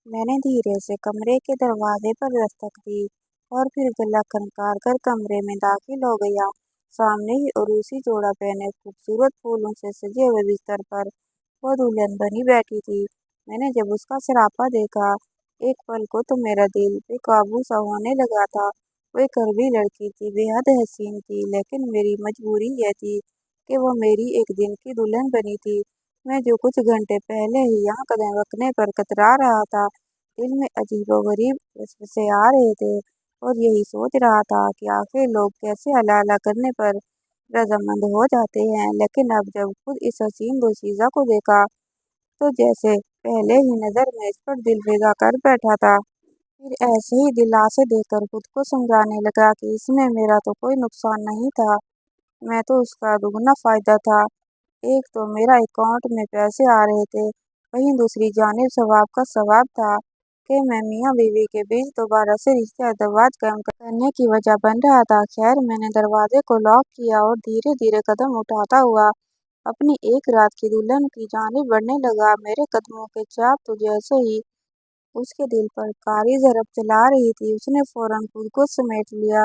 میں نے دھیرے سے کمرے کے دروازے پر دستک دی اور پھر گلا کھنکار کر کمرے میں داخل ہو گیا۔ سامنے ہی عروسی جوڑا پہنے خوبصورت پھولوں سے سجے ہوئے بستر پر وہ دلہن بنی بیٹھی تھی۔ میں نے جب اس کا سراپا دیکھا، ایک پل کو تو میرا دل بے قابو سا ہونے لگا تھا۔ وہ ایک عربی لڑکی تھی، بے حد حسین تھی، لیکن میری مجبوری یہ تھی کہ وہ میری ایک دن کی دلہن بنی تھی۔ میں جو کچھ گھنٹے پہلے ہی یہاں قدم رکھنے پر کترا رہا تھا، دل میں عجیب و غریب وسوسے آ رہے تھے اور یہی سوچ رہا تھا کہ آخر لوگ کیسے اللہ کرنے پر رضامند ہو جاتے ہیں، لیکن اب جب خود اس حسین دوشیزہ کو دیکھا تو جیسے پہلے ہی نظر میں اس پر دل فدا کر بیٹھا تھا۔ پھر ایسے ہی دلاسے دے کر خود کو سمجھانے لگا کہ اس میں میرا تو کوئی نقصان نہیں تھا، میں تو اس کا دگنا فائدہ تھا۔ ایک تو میرا اکاؤنٹ میں پیسے آ رہے تھے، وہیں دوسری جانب ثواب کا ثواب تھا کہ میں میاں بیوی کے بیچ دوبارہ سے رشتہ ازدواج قائم کرنے کی وجہ بن رہا تھا۔ خیر، میں نے دروازے کو لاک کیا اور دھیرے دھیرے قدم اٹھاتا ہوا اپنی ایک رات کی دلہن کی جانب بڑھنے لگا۔ میرے قدموں کے چاپ تو جیسے ہی اس کے دل پر کاری ضرب چلا رہی تھی، اس نے فوراً خود کو سمیٹ لیا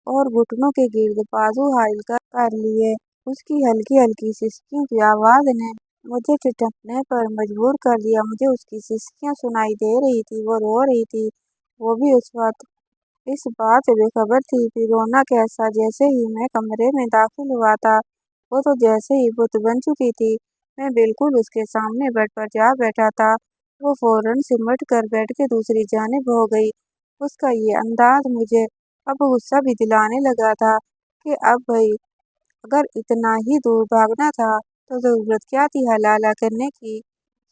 اور گھٹنوں کے گرد بازو حائل کر لیے۔ اس کی ہلکی ہلکی سسکیوں کی آواز نے مجھے ٹھٹکنے پر مجبور کر دیا۔ مجھے اس کی سسکیاں سنائی دے رہی تھی، وہ رو رہی تھی، وہ بھی اس وقت اس بات سے بے خبر تھی۔ پھر رونا کیسا، جیسے ہی میں کمرے میں داخل ہوا تھا وہ تو جیسے ہی بت بن چکی تھی۔ میں بالکل اس کے سامنے بیڈ پر جا بیٹھا تھا، وہ فوراً سمٹ کر بیڈ کے دوسری جانب ہو گئی۔ اس کا یہ انداز مجھے اب غصہ بھی دلانے لگا تھا کہ اب بھئی، اگر اتنا ہی دور بھاگنا تھا تو ضرورت کیا تھی حلالہ کرنے کی۔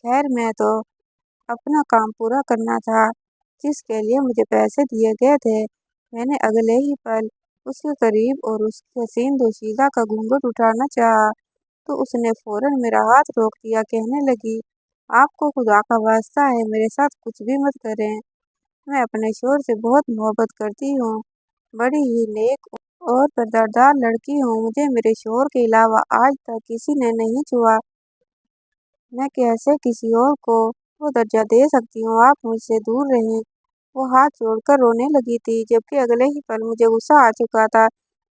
خیر، میں تو اپنا کام پورا کرنا تھا جس کے لیے مجھے پیسے دیے گئے تھے۔ میں نے اگلے ہی پل اس کے قریب اور اس کی حسین دوشیزہ کا گھونگھٹ اٹھانا چاہا تو اس نے فوراً میرا ہاتھ روک دیا، کہنے لگی، آپ کو خدا کا واسطہ ہے میرے ساتھ کچھ بھی مت کریں، میں اپنے شوہر سے بہت محبت کرتی ہوں، بڑی ہی نیک اور پردردار لڑکی ہوں، مجھے میرے شوہر کے علاوہ آج تک کسی نے نہیں چھوا، میں کیسے کسی اور کو وہ درجہ دے سکتی ہوں، آپ مجھ سے دور رہیں۔ وہ ہاتھ جوڑ کر رونے لگی تھی، جبکہ اگلے ہی پل مجھے غصہ آ چکا تھا،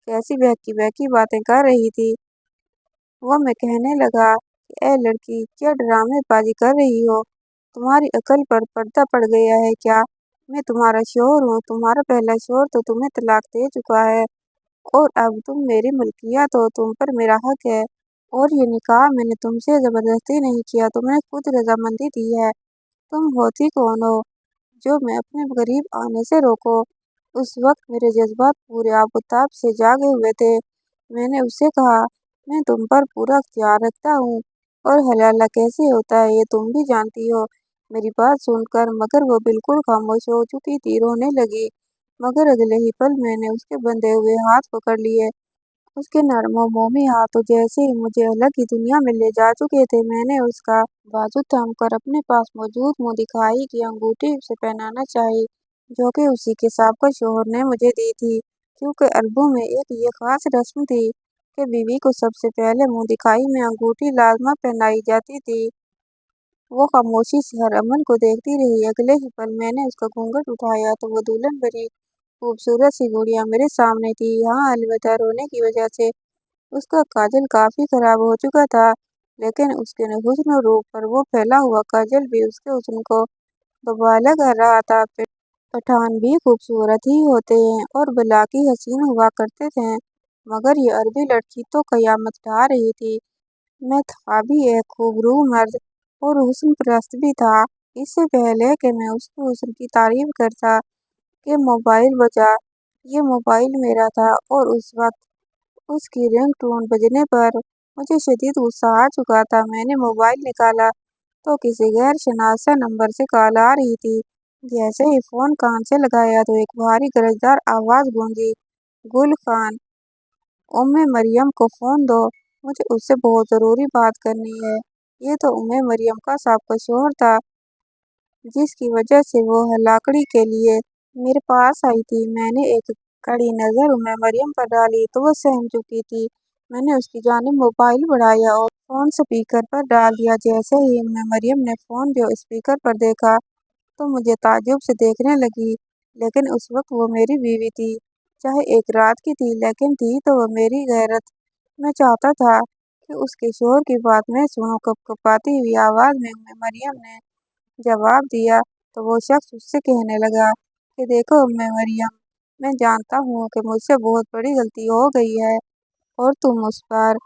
کیسی بہکی بہکی باتیں کر رہی تھی وہ۔ میں کہنے لگا کہ اے لڑکی، کیا ڈرامے بازی کر رہی ہو؟ تمہاری عقل پر پردہ پڑ گیا ہے کیا؟ میں تمہارا شوہر ہوں، تمہارا پہلا شوہر تو تمہیں طلاق دے چکا ہے اور اب تم میری ملکیت ہو، تم پر میرا حق ہے، اور یہ نکاح میں نے تم سے زبردستی نہیں کیا، تم نے خود رضامندی دی ہے۔ تم ہوتی کون ہو جو میں اپنے قریب آنے سے روکو؟ اس وقت میرے جذبات پورے آب و تاب سے جاگے ہوئے تھے۔ میں نے اس سے کہا، میں تم پر پورا اختیار رکھتا ہوں اور حلالہ کیسے ہوتا ہے یہ تم بھی جانتی ہو۔ میری بات سن کر مگر وہ بالکل خاموش ہو چکی تھی، رونے لگی، مگر اگلے ہی پل میں نے اس کے بندھے ہوئے ہاتھ پکڑ لیے۔ اس کے نرم و مومی ہاتھ تو جیسے ہی مجھے الگ ہی دنیا میں لے جا چکے تھے۔ میں نے اس کا بازو تھام کر اپنے پاس موجود منہ دکھائی کی انگوٹھی اسے پہنانا چاہی، جو کہ اسی کے سابقہ شوہر نے مجھے دی تھی، کیونکہ عربوں میں ایک یہ خاص رسم تھی کہ بیوی کو سب سے پہلے منہ دکھائی میں انگوٹھی لازمہ پہنائی جاتی تھی۔ وہ خاموشی سے ہر عمل کو دیکھتی رہی۔ اگلے ہی پل میں نے اس کا گھونگھٹ اٹھایا تو وہ دلہن بنی خوبصورت سی گڑیا میرے سامنے تھی۔ ہاں، البتہ رونے کی وجہ سے اس کا کاجل کافی خراب ہو چکا تھا، لیکن اس کے حسن و روپ پر وہ پھیلا ہوا کاجل بھی اس کے حسن کو دوبالا کر رہا تھا۔ پٹھان بھی خوبصورت ہی ہوتے ہیں اور بلاکی حسین ہوا کرتے تھے، مگر یہ عربی لڑکی تو قیامت ڈھا رہی تھی۔ میں تھا بھی ایک خوبرو مرد اور حسن پرست بھی تھا۔ اس سے پہلے کہ میں اس کے حسن کی تعریف کرتا کہ موبائل بجا۔ یہ موبائل میرا تھا اور اس وقت اس کی رنگ ٹون بجنے پر مجھے شدید غصہ آ چکا تھا۔ میں نے موبائل نکالا تو کسی غیر شناسا نمبر سے کال آ رہی تھی۔ جیسے ہی فون کان سے لگایا تو ایک بھاری گرجدار آواز گونجی، گل خان، مریم کو فون دو، مجھے اس سے بہت ضروری بات کرنی ہے۔ یہ تو مریم کا سابقہ شوہر تھا جس کی وجہ سے وہ ہلاکڑی کے لیے میرے پاس آئی تھی۔ میں نے ایک کڑی نظر مریم پر ڈالی تو وہ سہم چکی تھی۔ میں نے اس کی جانب موبائل بڑھایا اور فون سپیکر پر ڈال دیا۔ جیسے ہی مریم نے فون جو اسپیکر پر دیکھا तो मुझे ताज्जुब से देखने लगी, लेकिन उस वक्त वो मेरी बीवी थी। चाहे एक रात की थी, लेकिन थी तो वो मेरी गैरत। मैं चाहता था कि उसके शोहर की बात मैं सुनूं। कपकपाती हुई आवाज में मरियम ने जवाब दिया, तो वो शख्स उससे कहने लगा कि देखो उम्मे मरियम, मैं जानता हूँ कि मुझसे बहुत बड़ी गलती हो गई है और तुम उस पर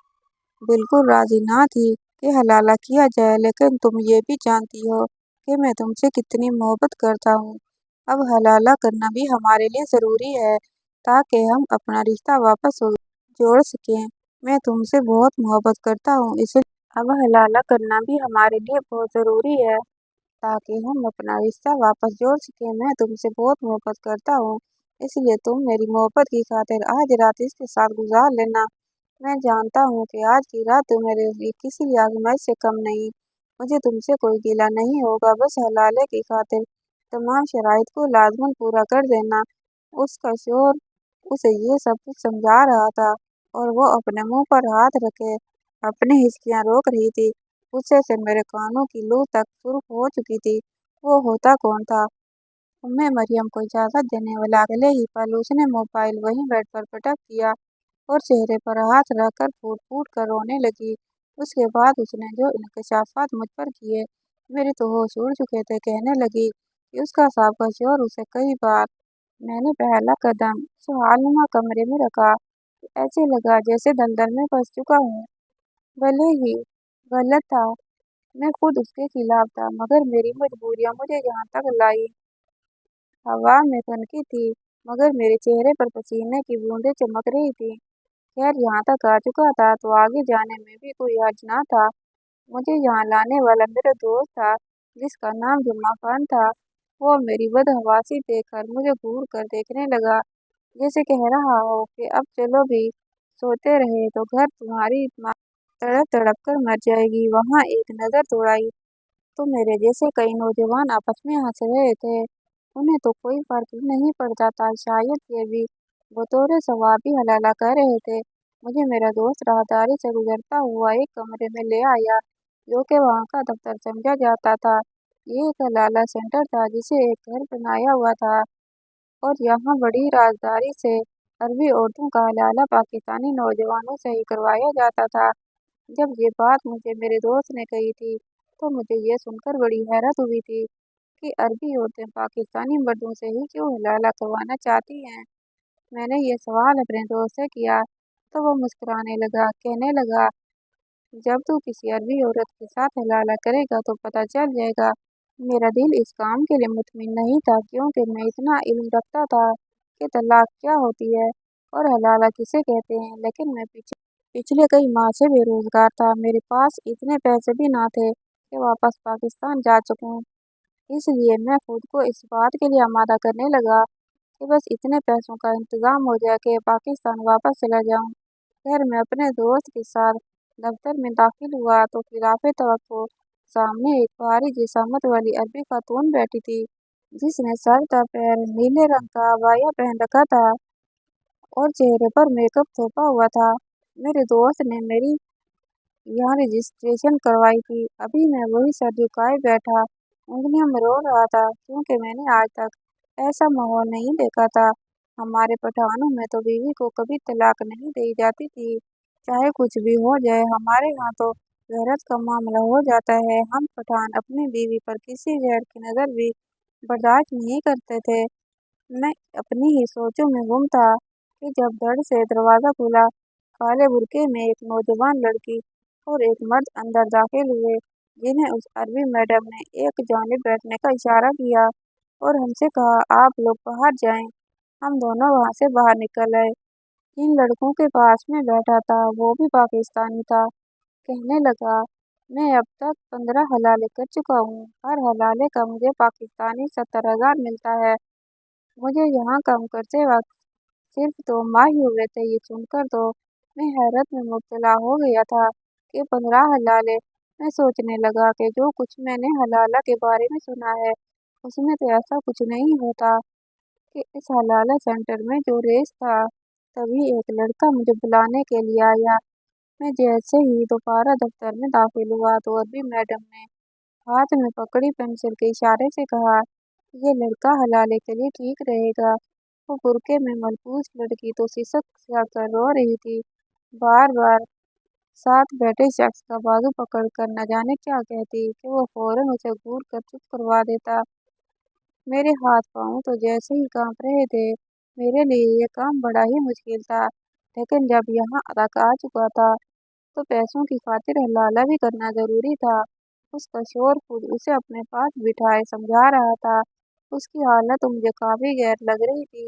बिल्कुल राजी ना थी कि हलाला किया जाए, लेकिन तुम ये भी जानती हो कि मैं तुमसे कितनी मोहब्बत करता हूँ। अब हलाला करना भी हमारे लिए ज़रूरी है ताकि हम अपना रिश्ता वापस जोड़ सकें। मैं तुमसे बहुत मोहब्बत करता हूँ, इसलिए अब हलाला करना भी हमारे लिए बहुत ज़रूरी है ताकि हम अपना रिश्ता वापस जोड़ सकें। मैं तुमसे बहुत मोहब्बत करता हूँ, इसलिए तुम मेरी मोहब्बत की खातिर आज रात इसके साथ गुजार लेना। मैं जानता हूँ कि आज की रात तो मेरे लिए किसी आजमाइश से कम नहीं। मुझे तुमसे कोई गिला नहीं होगा, बस हलाले की खातिर तमाम शराइत को लाजमन पूरा कर देना। उसका शोर उसे ये सब कुछ समझा रहा था और वो अपने मुंह पर हाथ रखे अपनी हिचकियां रोक रही थी। गुस्से से मेरे कानों की लू तक सुर्ख हो चुकी थी। वो होता कौन था? उम्मे मरियम को इजाजत देने वाला अगले ही पल उसने मोबाइल वहीं बेड पर पटक दिया और चेहरे पर हाथ रखकर फूट फूट कर रोने लगी। उसके बाद उसने जो इंकशाफात मुझ पर किए, मेरे तो होश उड़ चुके थे। कहने लगी कि उसका साबका शौहर उसे कई बार मैंने पहला कदम सुहालनुमा कमरे में रखा, ऐसे लगा जैसे दलदल में फंस चुका हूँ। भले ही गलत था, मैं खुद उसके खिलाफ था, मगर मेरी मजबूरियां मुझे यहाँ तक लाई। हवा में कनकी थी, मगर मेरे चेहरे पर पसीने की बूंदें चमक रही थी। खैर यहाँ तक आ चुका था तो आगे जाने में भी कोई हर्ज ना था। मुझे यहाँ लाने वाला मेरा दोस्त था, जिसका नाम जुम्मा खान था। वो मेरी बदहवासी देखकर मुझे घूर कर देखने लगा, जैसे कह रहा हो कि अब चलो भी, सोते रहे तो घर तुम्हारी माँ तड़प तड़प कर मर जाएगी। वहाँ एक नज़र दौड़ाई तो मेरे जैसे कई नौजवान आपस में हंस रहे थे। उन्हें तो कोई फर्क ही नहीं पड़ता था, शायद ये भी बतौर सवाब ही हलाला कर रहे थे। मुझे मेरा दोस्त राहदारी से गुजरता हुआ एक कमरे में ले आया, जो कि वहाँ का दफ्तर समझा जाता था। ये एक हलाला सेंटर था, जिसे एक घर बनाया हुआ था और यहाँ बड़ी राजदारी से अरबी औरतों का हलाला पाकिस्तानी नौजवानों से ही करवाया जाता था। जब ये बात मुझे मेरे दोस्त ने कही थी, तो मुझे ये सुनकर बड़ी हैरत हुई थी कि अरबी औरतें पाकिस्तानी मर्दों से ही क्यों हलाला करवाना चाहती हैं। मैंने ये सवाल अपने दोस्त से किया, तो वो मुस्कुराने लगा, कहने लगा, जब तू किसी अरबी औरत के साथ हलाला करेगा तो पता चल जाएगा। मेरा दिल इस काम के लिए मुतमिन नहीं था, क्योंकि मैं इतना इल्म रखता था कि तलाक क्या होती है और हलाला किसे कहते हैं, लेकिन मैं पिछले कई माह से बेरोजगार था। मेरे पास इतने पैसे भी ना थे कि वापस पाकिस्तान जा सकूं। इसलिए मैं खुद को इस बात के लिए आमादा करने लगा कि बस इतने पैसों का इंतजाम हो जाए कि पाकिस्तान वापस चला जाऊं। खैर मैं अपने दोस्त के साथ दफ्तर में दाखिल हुआ तो खिलाफे तवक्को सामने एक भारी जिसामत वाली अरबी खातून बैठी थी, जिसने सर ता पैर नीले रंग का अबाया पहन रखा था और चेहरे पर मेकअप थोपा हुआ था। मेरे दोस्त ने मेरी यहाँ रजिस्ट्रेशन करवाई थी। अभी मैं वही सर झुकाए बैठा उंगलियों में रो रहा था, क्योंकि मैंने आज तक ऐसा माहौल नहीं देखा था। हमारे पठानों में तो बीवी को कभी तलाक नहीं दी जाती थी, चाहे कुछ भी हो जाए। हमारे यहाँ तो गैरत का मामला हो जाता है। हम पठान अपनी बीवी पर किसी गैर की नज़र भी बर्दाश्त नहीं करते थे। मैं अपनी ही सोचों में गुम था कि जब धड़ से दरवाज़ा खुला, काले बुर्के में एक नौजवान लड़की और एक मर्द अंदर दाखिल हुए, जिन्हें उस अरबी मैडम ने एक जानिब बैठने का इशारा किया और हमसे कहा, आप लोग बाहर जाएं। हम दोनों वहां से बाहर निकल आए। जिन लड़कों के पास में बैठा था वो भी पाकिस्तानी था। कहने लगा, मैं अब तक 15 हलाले कर चुका हूँ, हर हलाले का मुझे पाकिस्तानी 70,000 मिलता है। मुझे यहाँ काम करते वक्त सिर्फ 2 माह ही हुए थे। ये सुनकर तो मैं हैरत में मुब्तला हो गया था कि 15 हलाले। मैं सोचने लगा कि जो कुछ मैंने हलाला के बारे में सुना है, उसमें तो ऐसा कुछ नहीं होता कि इस हलाला सेंटर में जो रेस था। तभी एक लड़का मुझे बुलाने के लिए आया। मैं जैसे ही दोबारा दफ्तर में दाखिल हुआ तो अरबी मैडम ने हाथ में पकड़ी पेंसिल के इशारे से कहा, یہ لڑکا حلالے کے لیے ٹھیک رہے گا۔ وہ برقعے میں ملبوس لڑکی تو سسک سا کر رو رہی تھی، بار بار ساتھ بیٹھے شخص کا بازو پکڑ کر نہ جانے کیا کہتی کہ وہ فوراً اسے گھور کر چپ کروا دیتا۔ میرے ہاتھ پاؤں تو جیسے ہی کانپ رہے تھے۔ میرے لیے یہ کام بڑا ہی مشکل تھا، لیکن جب یہاں تک آ چکا تھا تو پیسوں کی خاطر حلالہ بھی کرنا ضروری تھا۔ اس کا شوہر خود اسے اپنے پاس بٹھائے سمجھا رہا تھا۔ اس کی حالت مجھے کافی غیر لگ رہی تھی،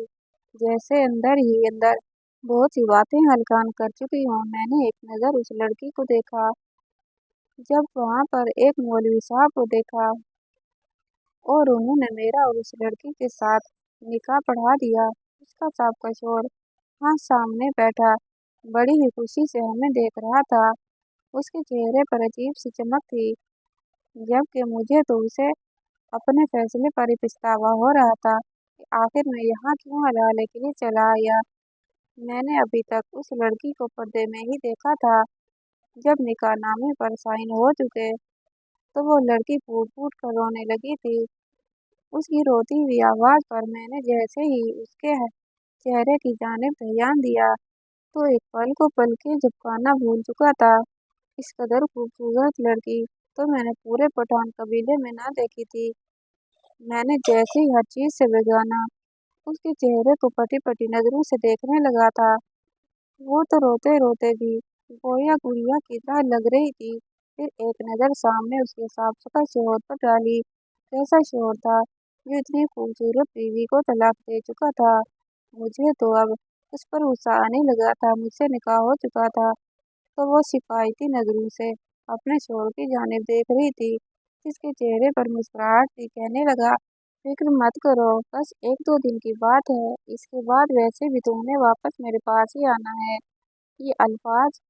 جیسے اندر ہی اندر بہت سی باتیں ہلکان کر چکی ہوں۔ میں نے ایک نظر اس لڑکی کو دیکھا، جب وہاں پر ایک مولوی صاحب کو دیکھا اور انہوں نے میرا اور اس لڑکی کے ساتھ نکاح پڑھا دیا۔ اس کا سابقہ شوہر ہاں سامنے بیٹھا بڑی ہی خوشی سے ہمیں دیکھ رہا تھا۔ اس کے چہرے پر عجیب سی چمک تھی، جبکہ مجھے تو اسے اپنے فیصلے پر ہی پچھتاوا ہو رہا تھا کہ آخر میں یہاں کیوں حلالے کے لیے چلا آیا۔ میں نے ابھی تک اس لڑکی کو پردے میں ہی دیکھا تھا۔ جب نکاح نامے پر سائن ہو چکے تو وہ لڑکی پھوٹ پھوٹ کر رونے لگی تھی۔ اس کی روتی ہوئی آواز پر میں نے جیسے ہی اس کے چہرے کی جانب دھیان دیا تو ایک پل کو پلکیں جھپکانا بھول چکا تھا۔ اس قدر خوبصورت لڑکی تو میں نے پورے پٹھان قبیلے میں نہ دیکھی تھی۔ میں نے جیسے ہی ہر چیز سے بیگانہ اس کے چہرے کو پٹی پٹی نظروں سے دیکھنے لگا تھا۔ وہ تو روتے روتے بھی گویا گڑیا کی طرح لگ رہی تھی۔ پھر ایک نظر سامنے اس کے سابقہ شوہر پر ڈالی۔ کیسا شوہر تھا جو اتنی خوبصورت بیوی کو طلاق دے چکا تھا۔ مجھے تو اب اس پر غصہ آنے لگا تھا۔ مجھ سے نکاح ہو چکا تھا تو وہ شکایتی نظروں سے اپنے شوہر کی جانب دیکھ رہی تھی، جس کے چہرے پر مسکراہٹ تھی۔ کہنے لگا، فکر مت کرو، بس ایک دو دن کی بات ہے، اس کے بعد ویسے بھی تم نے واپس میرے پاس ہی آنا ہے۔ یہ الفاظ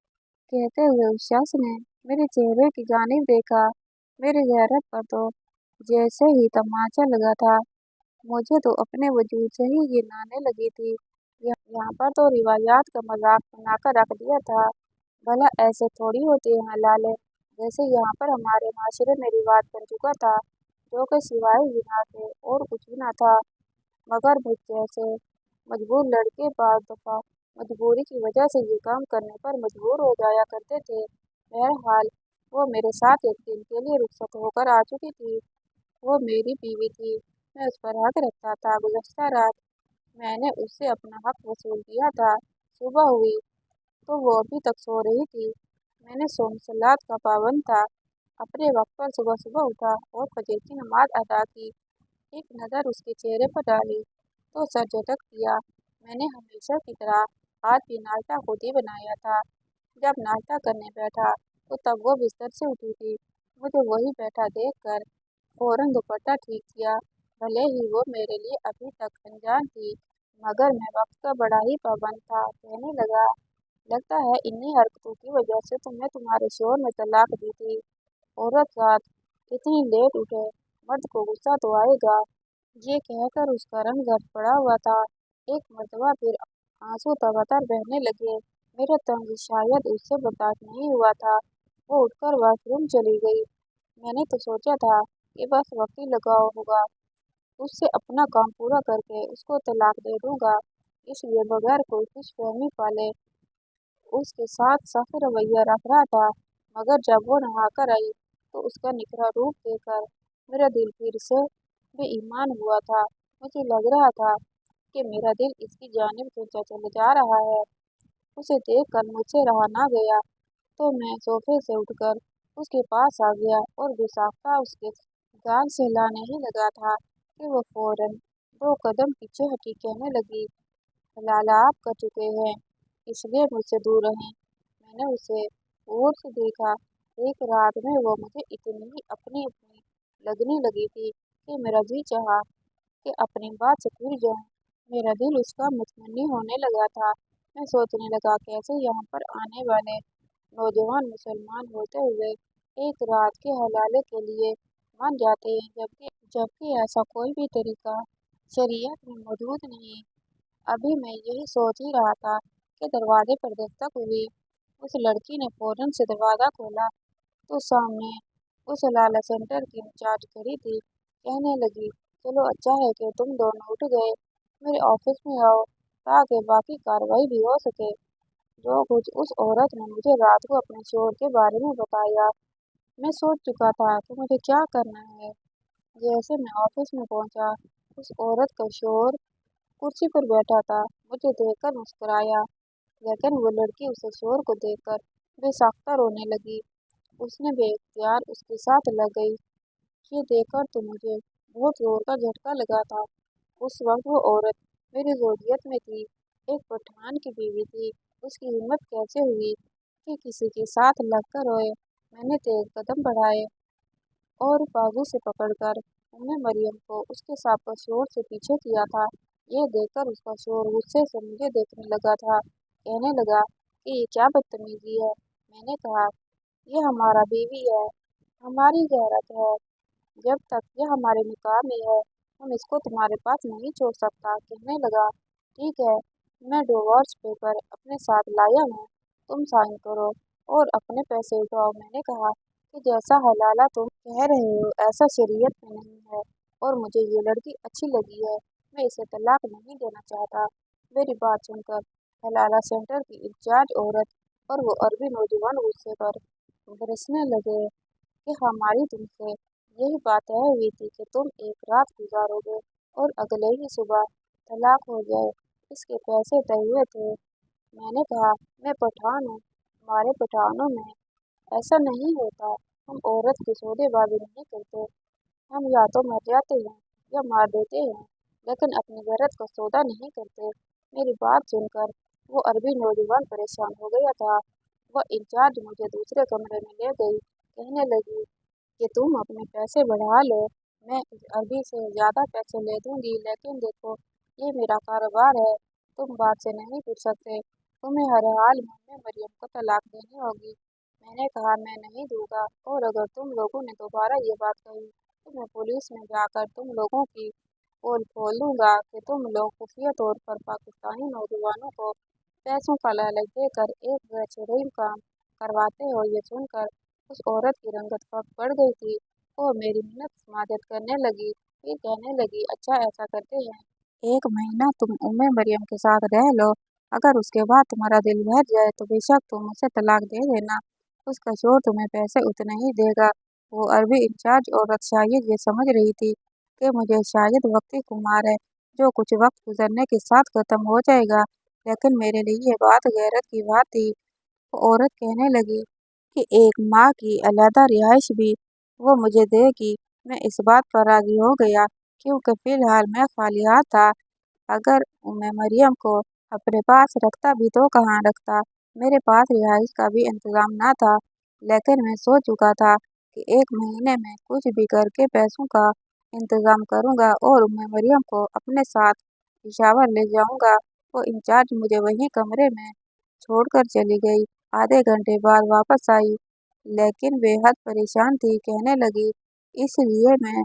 کہتے ہوئے اس شخص نے میرے چہرے کی جانب دیکھا۔ میری غیرت پر تو جیسے ہی تماچا لگا تھا۔ مجھے تو اپنے وجود سے ہی گھن آنے لگی تھی۔ یہاں پر تو روایات کا مذاق بنا کر رکھ دیا تھا۔ بھلا ایسے تھوڑی ہوتے ہیں حلالے، جیسے یہاں پر ہمارے معاشرے میں رواج بن چکا تھا، جو کہ سوائے زنا کے اور کچھ بھی نہ تھا۔ مگر مجھ جیسے مجبور لڑکے بعض دفعہ مجبوری کی وجہ سے یہ کام کرنے پر مجبور ہو جایا کرتے تھے۔ بہرحال وہ میرے ساتھ ایک دن کے لیے رخصت ہو کر آ چکی تھی۔ وہ میری بیوی تھی، میں اس پر حق رکھتا تھا۔ گزشتہ رات میں نے اس سے اپنا حق وصول کیا تھا۔ صبح ہوئی تو وہ ابھی تک سو رہی تھی۔ میں نے صوم صلات کا پابند تھا، اپنے وقت پر صبح صبح اٹھا اور فجر کی نماز ادا کی۔ ایک نظر اس کے چہرے پر ڈالی تو سر جھٹک دیا۔ میں نے ہمیشہ کی طرح آج بھی ناشتہ خود ہی بنایا تھا۔ جب ناشتہ کرنے بیٹھا تو تب وہ بستر سے اٹھی تھی۔ مجھے وہی بیٹھا دیکھ کر فوراً دوپٹہ ٹھیک کیا۔ بھلے ہی وہ میرے لیے ابھی تک انجان تھی، مگر میں وقت کا بڑا ہی پابند تھا۔ کہنے لگا، لگتا ہے انہی حرکتوں کی وجہ سے تمہیں تمہارے شوہر نے طلاق دی تھی۔ عورت رات اتنی لیٹ اٹھے، مرد کو غصہ تو آئے گا۔ یہ کہہ کر اس کا رنگ زرد پڑا ہوا تھا۔ ایک مرتبہ پھر آنسو تر بہنے لگے۔ میرا طنز شاید اس سے برداشت نہیں ہوا تھا۔ وہ اٹھ کر واش روم چلی گئی۔ میں نے تو سوچا تھا کہ بس وقت ہی لگا ہوگا، اس سے اپنا کام پورا کر کے اس کو طلاق دے دوں گا، اس لیے بغیر کوئی خوش فہمی پالے اس کے ساتھ سخت رویہ رکھ رہا تھا۔ مگر جب وہ نہا کر آئی تو اس کا نکھرا روپ دیکھ کر میرا دل پھر سے بے ایمان ہوا تھا۔ مجھے لگ رہا تھا کہ میرا دل اس کی جانب کھینچا چلا جا رہا ہے۔ اسے دیکھ کر مجھ سے رہا نہ گیا تو میں صوفے سے اٹھ کر اس کے پاس آ گیا اور گستاخانہ اس کے گال سے ہلانے ہی لگا تھا کہ وہ فوراً 2 قدم پیچھے ہٹی۔ کہنے لگی، حلالہ آپ کر چکے ہیں، اس لیے مجھ سے دور رہیں۔ میں نے اسے غور سے دیکھا۔ ایک رات میں وہ مجھے اتنی اپنی لگنے لگی تھی کہ میرا جی چاہا کہ اپنی بات سے پھر جاؤں۔ میرا دل اس کا متمنی ہونے لگا تھا۔ میں سوچنے لگا، کیسے یہاں پر آنے والے نوجوان مسلمان ہوتے ہوئے ایک رات کے حلالے کے لیے مان جاتے ہیں، جبکہ ایسا کوئی بھی طریقہ شریعت میں موجود نہیں۔ ابھی میں یہی سوچ ہی رہا تھا کہ دروازے پر دستک ہوئی۔ اس لڑکی نے فوراً سے دروازہ کھولا تو سامنے اس حلالہ سینٹر کی انچارج کھڑی تھی۔ کہنے لگی، चलो अच्छा है कि तुम दोनों उठ गए। मेरे ऑफिस में आओ ताकि बाकी कार्रवाई भी हो सके। जो कुछ उस औरत ने मुझे रात को अपने शोर के बारे में बताया, मैं सोच चुका था कि मुझे क्या करना है। जैसे मैं ऑफिस में पहुंचा, उस औरत का शोर कुर्सी पर बैठा था, मुझे देखकर मुस्कुराया। लेकिन वो लड़की उसे शोर को देखकर बेसाख्ता रोने लगी। उसने बेइख्तियार उसके साथ लग गई। ये देखकर तो मुझे बहुत जोर का झटका लगा था। उस वक्त वो औरत मेरी ज़रूरत में थी, एक पठान की बीवी थी। उसकी हिम्मत कैसे हुई कि किसी के साथ लगकर रोए। मैंने तेज कदम बढ़ाए और बाजू से पकड़कर उम्मे मरियम को उसके साथ शोर से पीछे किया था। ये देखकर उसका शोर गुस्से से मुझे देखने लगा था। कहने लगा कि ये क्या बदतमीजी है। मैंने कहा, ये हमारा बीवी है, हमारी गैरत है। जब तक यह हमारे निकाह में है, हम इसको तुम्हारे पास नहीं छोड़ सकता। कहने लगा, ठीक है, मैं डिवोर्स पेपर अपने साथ लाया हूँ, तुम साइन करो और अपने पैसे उठाओ। मैंने कहा कि जैसा हलाला तुम कह रहे हो ऐसा शरीयत में नहीं है और मुझे ये लड़की अच्छी लगी है, मैं इसे तलाक नहीं देना चाहता। मेरी बात सुनकर हलाला सेंटर की इंचार्ज औरत और वो अरबी नौजवान गुस्से पर बरसने लगे कि हमारी तुमसे यही बात तय हुई थी कि तुम एक रात गुजारोगे और अगले ही सुबह तलाक हो जाए। इसके पैसे तय हुए थे। मैंने कहा, मैं पठान हूँ, हमारे पठानों में ऐसा नहीं होता। हम औरत की सौदेबाजी नहीं करते। हम या तो मर जाते हैं या मार देते हैं, लेकिन अपनी गैरत का सौदा नहीं करते। मेरी बात सुनकर वो अरबी नौजवान परेशान हो गया था। वह इंचार्ज मुझे दूसरे कमरे में ले गई। कहने लगी कि तुम अपने पैसे बढ़ा लो, मैं इस अरबी से ज़्यादा पैसे ले दूंगी, लेकिन देखो, ये मेरा कारोबार है, तुम बात से नहीं पूछ सकते। तुम्हें हर हाल में उम्मे मरियम को तलाक देनी होगी। मैंने कहा, मैं नहीं दूंगा और अगर तुम लोगों ने दोबारा ये बात कही तो मैं पुलिस में जाकर तुम लोगों की पोल खोल दूंगा कि तुम लोग खुफिया तौर पर पाकिस्तानी नौजवानों को पैसों का लालच देकर एक बेशर्म काम करवाते हो। ये सुनकर उस औरत की रंगत फट पड़ गई थी और मेरी मिन्नत समाजत करने लगी। फिर कहने लगी, अच्छा ऐसा करते हैं, एक महीना तुम उम्मे मरियम के साथ रह लो, अगर उसके बाद तुम्हारा दिल भर जाए तो बेशक तुम उसे तलाक दे देना, उसका शोर तुम्हें पैसे उतने ही देगा। वो अरबी इंचार्ज औरत शायद ये समझ रही थी कि मुझे शायद वक्ती खुमार है जो कुछ वक्त गुजरने के साथ खत्म हो जाएगा, लेकिन मेरे लिए ये बात गैरत की बात थी। वो औरत कहने लगी कि एक माँ की अलहदा रिहाइश भी वो मुझे देगी। मैं इस बात पर राजी हो गया क्योंकि फिलहाल मैं खाली हाथ था। अगर मैं मरियम को अपने पास रखता भी तो कहाँ रखता, मेरे पास रिहाइश का भी इंतजाम ना था। लेकिन मैं सोच चुका था कि एक महीने में कुछ भी करके पैसों का इंतजाम करूंगा और मैं मरियम को अपने साथ पेशावर ले जाऊंगा। वो इंचार्ज मुझे वही कमरे में छोड़कर चली गई। आधे घंटे बाद वापस आई, लेकिन बेहद परेशान थी। कहने लगी, इसलिए मैं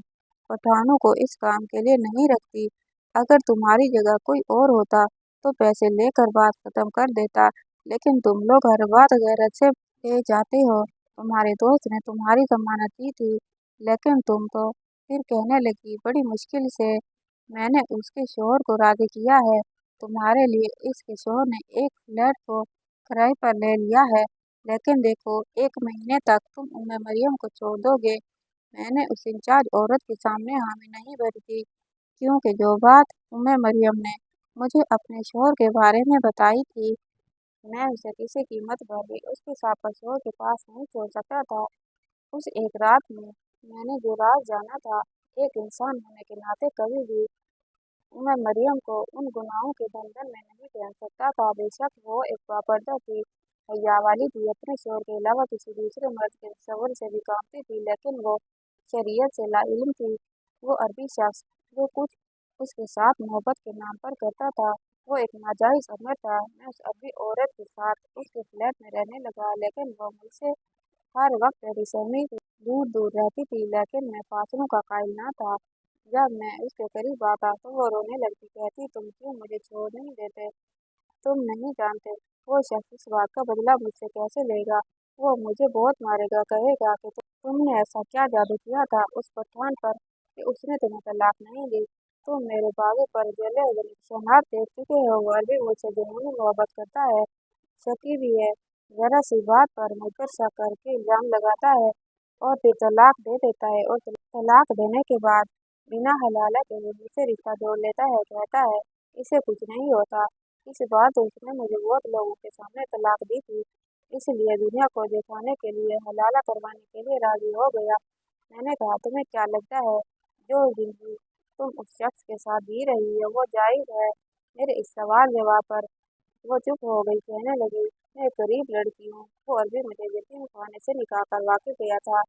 पठानों को इस काम के लिए नहीं रखती। अगर तुम्हारी जगह कोई और होता तो पैसे लेकर बात खत्म कर देता, लेकिन तुम लोग हर बात गैरत से ले जाते हो। तुम्हारे दोस्त ने तुम्हारी जमानत दी थी, लेकिन तुम तो फिर कहने लगी, बड़ी मुश्किल से मैंने उसके शोहर को राजी किया है तुम्हारे लिए। इसके शोहर ने एक फ्लैट को किराए पर ले लिया है, लेकिन देखो, एक महीने तक तुम उम्मे मरियम को छोड़ दोगे। मैंने उस इंचार्ज औरत के सामने हामी नहीं भरी थी, क्योंकि जो बात उम्मे मरियम ने मुझे अपने शोहर के बारे में बताई थी, मैं उसे किसी कीमत पर भी उसके शोहर के पास नहीं छोड़ सकता था। उस एक रात में मैंने जो राज जाना था, एक इंसान होने के नाते कभी भी मैं मरियम को उन गुनाहों के बंधन में नहीं पहन सकता था। बेशक वो एक बापर्दा थी, हया वाली थी, अपने शोहर के अलावा किसी दूसरे मर्द के तस्वुर से भी कांपती थी, लेकिन वो शरीयत से लाइल्म थी। वो अरबी शख्स जो कुछ उसके साथ मोहब्बत के नाम पर करता था, वो एक नाजायज अमर था। मैं उस अरबी औरत के साथ उसके फ्लैट में रहने लगा, लेकिन वो मुझसे हर वक्त मेरी सहमी दूर दूर रहती थी, लेकिन मैं फासलों का कायल ना था। जब मैं उसके करीब आता तो वो रोने लगती, कहती, तुम क्यों मुझे छोड़ नहीं देते, तुम नहीं जानते वो शख्स इस बात का बदला मुझसे कैसे लेगा। वो मुझे बहुत मारेगा, कहेगा कि तुमने ऐसा क्या जादू किया था उस पठान पर कि उसने तुम्हें तलाक नहीं दी। तुम मेरे बाजू पर जले शनार देख चुके हो, वह भी मुझसे जुनूनी मोहब्बत करता है, शकी भी है, जरा सी बात पर मुझ पर शक करके इल्जाम लगाता है और फिर तलाक दे देता है। और तलाक देने के बाद बिना हलाला के वो मुझसे रिश्ता जोड़ लेता है, कहता है इसे कुछ नहीं होता। इस बार तो उसने मुझे बहुत लोगों के सामने तलाक दी थी, इसलिए दुनिया को दिखाने के लिए हलाला करवाने के लिए राजी हो गया। मैंने कहा तुम्हें क्या लगता है जो जिंदगी तुम उस शख्स के साथ जी रही हो वो जायज है? मेरे इस सवाल जवाब पर वो चुप हो गई, कहने लगी मैं एक गरीब लड़की हूँ, वो अरबी मुझे यतीम खाने से निकाह करवा के गया था,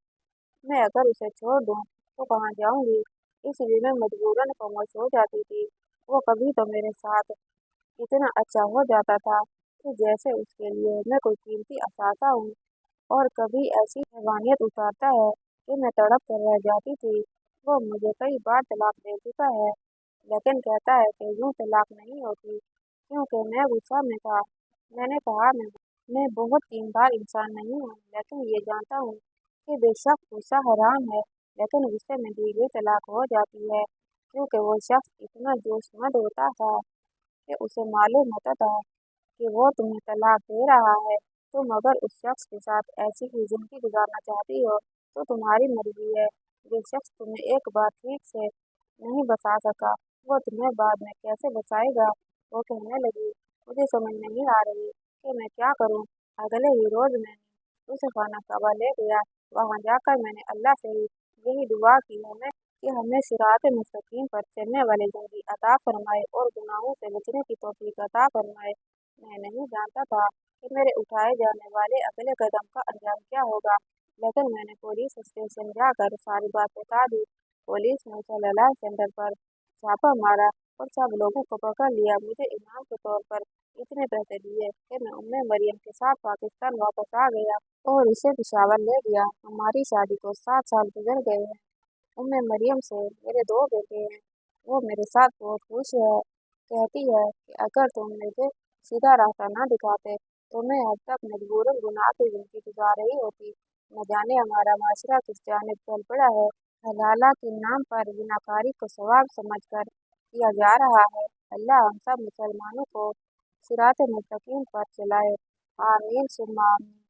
मैं अगर उसे छोड़ दूँ तो कहाँ जाऊँगी, इसलिए मैं मजबूरन खामोश हो जाती थी। वो कभी तो मेरे साथ इतना अच्छा हो जाता था कि जैसे उसके लिए मैं कोई कीमती असासा हूँ, और कभी ऐसी हैवानियत उतारता है कि मैं तड़प कर रह जाती थी। वो मुझे कई बार तलाक दे चुका है, लेकिन कहता है कि यूँ तलाक नहीं होती, क्योंकि मैं गुस्सा में था। मैंने कहा मैं बहुत दीनदार इंसान नहीं हूँ, लेकिन ये जानता हूँ कि बेशक गुस्सा हराम है, लेकिन गुस्से में दी गई तलाक हो जाती है, क्योंकि वो शख्स इतना जोशमंद होता था कि उसे मालूम होता था कि वो तुम्हें तलाक दे रहा है। तुम अगर उस शख्स के साथ ऐसी ही जिंदगी गुजारना चाहती हो तो तुम्हारी मर्जी है। जो शख्स तुम्हें एक बार ठीक से नहीं बसा सका, वो तुम्हें बाद में कैसे बसाएगा? वो कहने लगी मुझे समझ नहीं आ रही कि मैं क्या करूं। अगले ही रोज मैंने उसे खाना काबा ले गया। वहां जाकर मैंने अल्लाह से यही दुआ की हमें कि हमें सिरात मुस्तकीम पर चलने वाली जिंदगी अता फरमाए और गुनाहों से बचने की तौफीक अता फरमाए। मैं नहीं जानता था कि मेरे उठाए जाने वाले अगले कदम का अंजाम क्या होगा, लेकिन मैंने पुलिस स्टेशन जाकर सारी बात बता दी। पुलिस ने सलाला सेंटर पर छापा मारा और सब लोगों को पकड़ लिया। मुझे इनाम के तौर पर इतने पैसे दिए कि मैं उम्मे मरियम के साथ पाकिस्तान वापस आ गया और इसे पिशावर ले गया। हमारी शादी को 7 साल गुजर गए हैं। उम्मे मरियम से मेरे 2 बेटे हैं। वो मेरे साथ बहुत खुश है, कहती है कि अगर तुम मुझे सीधा रास्ता न दिखाते तो मैं अब तक मजबूरन गुनाह की जिंदगी गुजार रही होती। न जाने हमारा माशरा किस जानिब चल पड़ा है। हलाला के नाम पर जिनाकारी को सवाब समझकर किया जा रहा है। अल्लाह हम सब मुसलमानों को सिरात मुस्तकीम पर चलाए। आमीन सुम्मा आमीन।